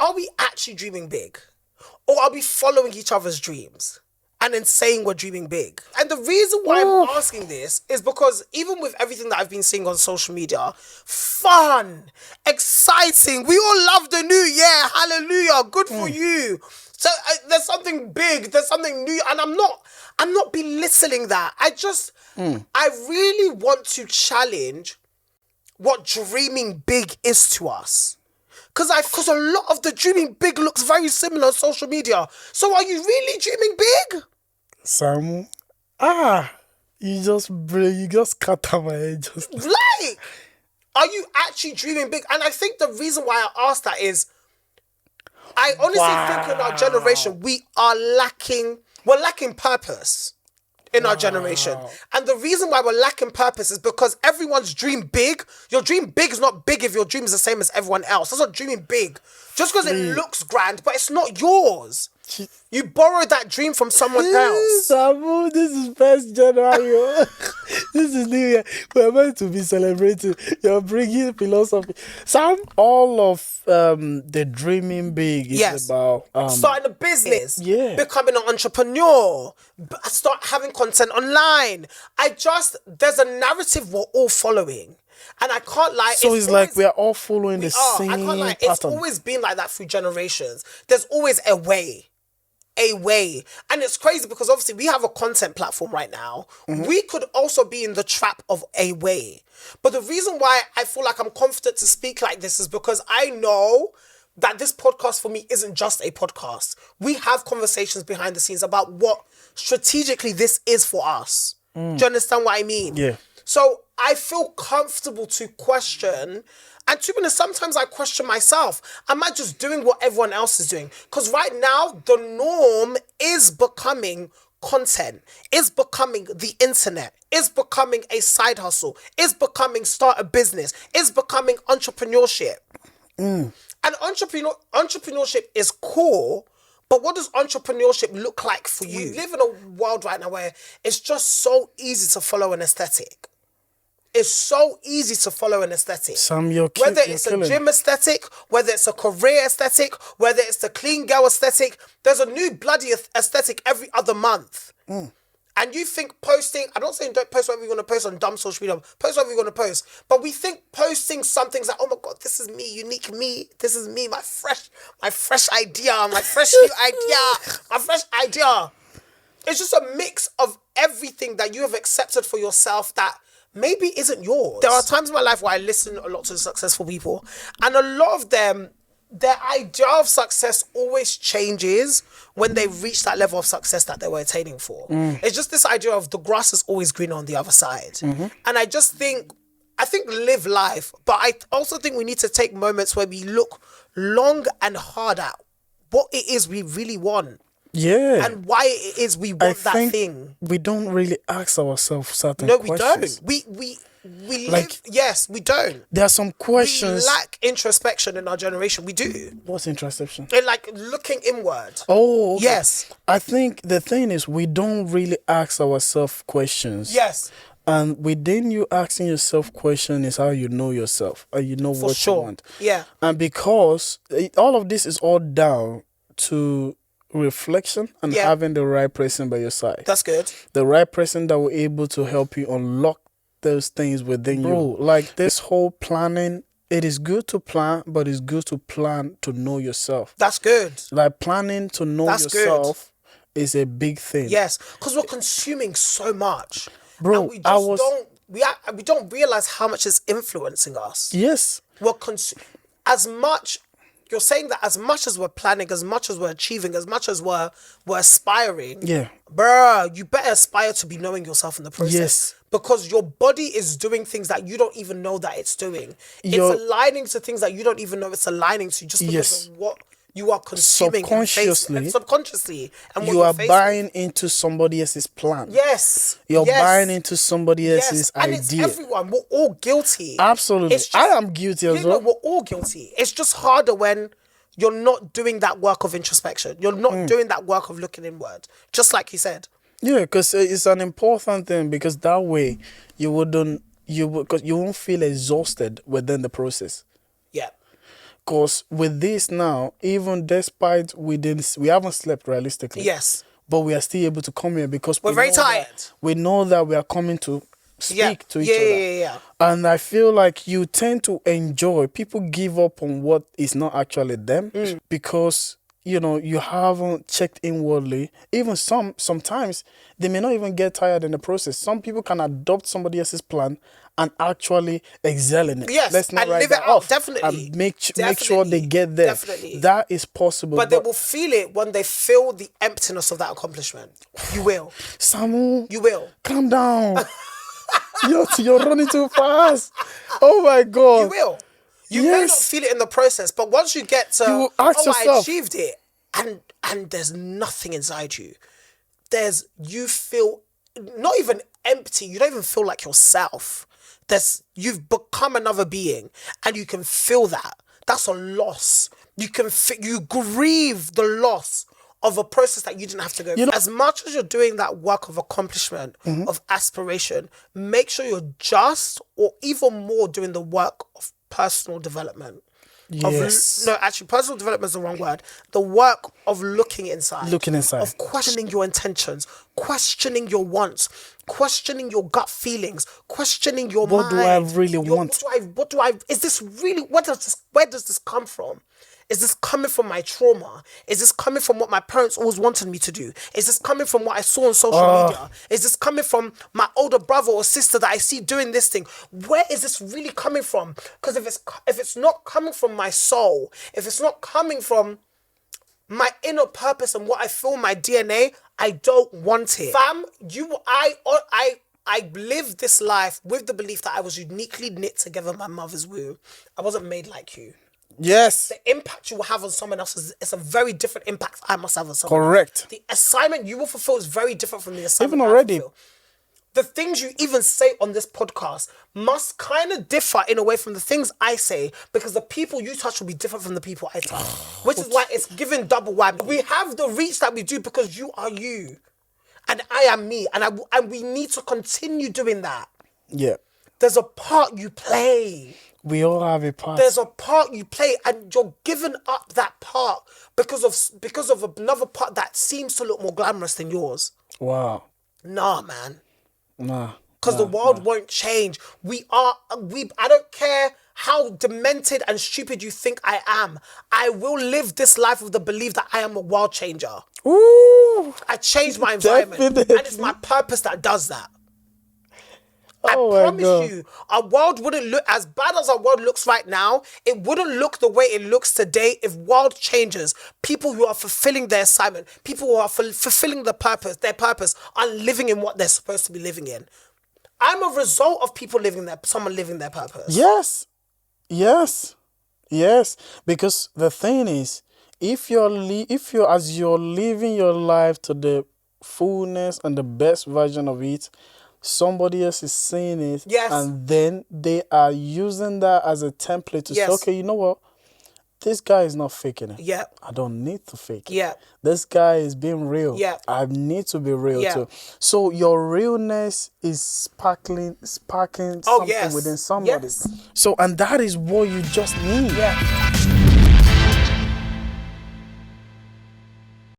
are we actually dreaming big? Or are we following each other's dreams and then saying we're dreaming big? And the reason why I'm asking this is because even with everything that I've been seeing on social media, fun, exciting, we all love the new year, hallelujah, good for you. So there's something big, there's something new, and I'm not belittling that. I really want to challenge what dreaming big is to us. Because a lot of the dreaming big looks very similar on social media. So are you really dreaming big? Sam, you just cut out my head just now. Like, are you actually dreaming big? And I think the reason why I asked that is, I honestly think in our generation, we're lacking purpose in our generation. And the reason why we're lacking purpose is because everyone's dream big. Your dream big is not big if your dream is the same as everyone else. That's not dreaming big. Just because it looks grand, but it's not yours. You borrowed that dream from someone else. Samu, this is 1st January. This is New Year. We're meant to be celebrating. You're bringing philosophy. Sam, all of the dreaming big is about... starting a business. Becoming an entrepreneur. Start having content online. There's a narrative we're all following. And I can't lie. So it's like we're all following the same I can't lie. pattern. It's always been like that through generations. There's always a way. And it's crazy because obviously we have a content platform right now. We could also be in the trap of a way. But the reason why I feel like I'm confident to speak like this is because I know that this podcast for me isn't just a podcast. We have conversations behind the scenes about what strategically this is for us. Do you understand what I mean? Yeah. So I feel comfortable to question. And to be honest, sometimes I question myself. Am I just doing what everyone else is doing? Because right now, the norm is becoming content, is becoming the internet, is becoming a side hustle, is becoming start a business, is becoming entrepreneurship. And entrepreneurship is cool, but what does entrepreneurship look like for you? We live in a world right now where it's just so easy to follow an aesthetic. It's so easy to follow an aesthetic. Whether it's a gym aesthetic, whether it's a career aesthetic, whether it's the clean girl aesthetic, there's a new bloody aesthetic every other month. And you think posting, I'm not saying don't post whatever you're going to post on dumb social media, post whatever you're going to post, but we think posting something's like, oh my God, this is me, unique me, this is me, my fresh idea, my fresh new idea, my fresh idea. It's just a mix of everything that you have accepted for yourself that maybe isn't yours. There are times in my life where I listen a lot to successful people, and a lot of them, their idea of success always changes when they reach that level of success that they were attaining for. It's just this idea of the grass is always greener on the other side. And I think live life, but I also think we need to take moments where we look long and hard at what it is we really want. Yeah. And why it is we want that thing. We don't really ask ourselves certain No, questions. we don't. We live, yes, we don't. There are some questions. We lack introspection in our generation. We do. What's introspection? And like looking inward. Oh, okay. Yes. I think the thing is we don't really ask ourselves questions. Yes. And within you asking yourself questions is how you know yourself and you know what you want. Yeah. And because all of this is all down to reflection and having the right person by your side. That's good. The right person that will able to help you unlock those things within you. Like this whole planning, it is good to plan, but it's good to plan to know yourself. That's good. Like planning to know yourself is a big thing. Yes, because we're consuming so much. Bro, and we don't realize how much is influencing us. Yes. As much. You're saying that as much as we're planning, as much as we're achieving, as much as we're aspiring, bruh, you better aspire to be knowing yourself in the process. Yes. Because your body is doing things that you don't even know that it's doing. It's aligning to things that you don't even know it's aligning to just because of what you are consuming subconsciously. And you are buying into somebody else's plan. Yes. You're buying into somebody else's and idea. It's everyone. We're all guilty. Absolutely. I am guilty as well. We're all guilty. It's just harder when you're not doing that work of introspection. You're not doing that work of looking inward. Just like you said. Yeah, because it's an important thing, because that way you won't feel exhausted within the process. Yeah. Because with this now, even despite we haven't slept realistically. Yes. But we are still able to come here because we're very tired. We know that we are coming to speak to each other. Yeah. And I feel like you tend to enjoy. People give up on what is not actually them because, you know, you haven't checked inwardly. Even sometimes they may not even get tired in the process. Some people can adopt somebody else's plan and actually excel in it. Yes, let's not and write live that it out, off. definitely. And make sure they get there. Definitely. That is possible. But they will feel it when they feel the emptiness of that accomplishment. You will. Samu. You will. Calm down. You're running too fast. Oh my God. You will. You may not feel it in the process, but once you get to, you ask yourself, I achieved it, and there's nothing inside you. You feel not even empty. You don't even feel like yourself. You've become another being, and you can feel that. That's a loss. You grieve the loss of a process that you didn't have to go through. As much as you're doing that work of accomplishment, of aspiration, make sure you're just or even more doing the work of personal development. Yes. Actually, personal development is the wrong word. The work of looking inside. Of questioning your intentions, questioning your wants, questioning your gut feelings, questioning your mind. What do I really want? Is this really, where does this come from? Is this coming from my trauma? Is this coming from what my parents always wanted me to do? Is this coming from what I saw on social media? Is this coming from my older brother or sister that I see doing this thing? Where is this really coming from? Because if it's not coming from my soul, if it's not coming from my inner purpose and what I feel my DNA, I don't want it. Fam, I lived this life with the belief that I was uniquely knit together in my mother's womb. I wasn't made like you. Yes. The impact you will have on someone else is a very different impact I must have on someone else. Correct. The assignment you will fulfill is very different from the assignment even already. The things you even say on this podcast must kind of differ in a way from the things I say, because the people you touch will be different from the people I touch. Which is why it's given double whammy. We have the reach that we do because you are you. And I am me. And we need to continue doing that. Yeah. There's a part you play. We all have a part. There's a part you play, and you're giving up that part because of another part that seems to look more glamorous than yours. Wow. Nah, man. Nah. Because the world won't change. I don't care how demented and stupid you think I am. I will live this life with the belief that I am a world changer. Ooh. I changed my environment. Definitely. And it's my purpose that does that. Oh, I promise you, our world wouldn't look as bad as our world looks right now. It wouldn't look the way it looks today if world changes. People who are fulfilling their assignment, people who are fulfilling their purpose are living in what they're supposed to be living in. I'm a result of someone living their purpose. Yes. Because the thing is, if you're as you're living your life to the fullness and the best version of it, somebody else is seeing it, and then they are using that as a template to say, okay, you know what? This guy is not faking it. Yeah. I don't need to fake it. Yeah. This guy is being real. Yeah. I need to be real too. So your realness is sparking something within somebody. Yes. So, and that is what you just need. Yeah.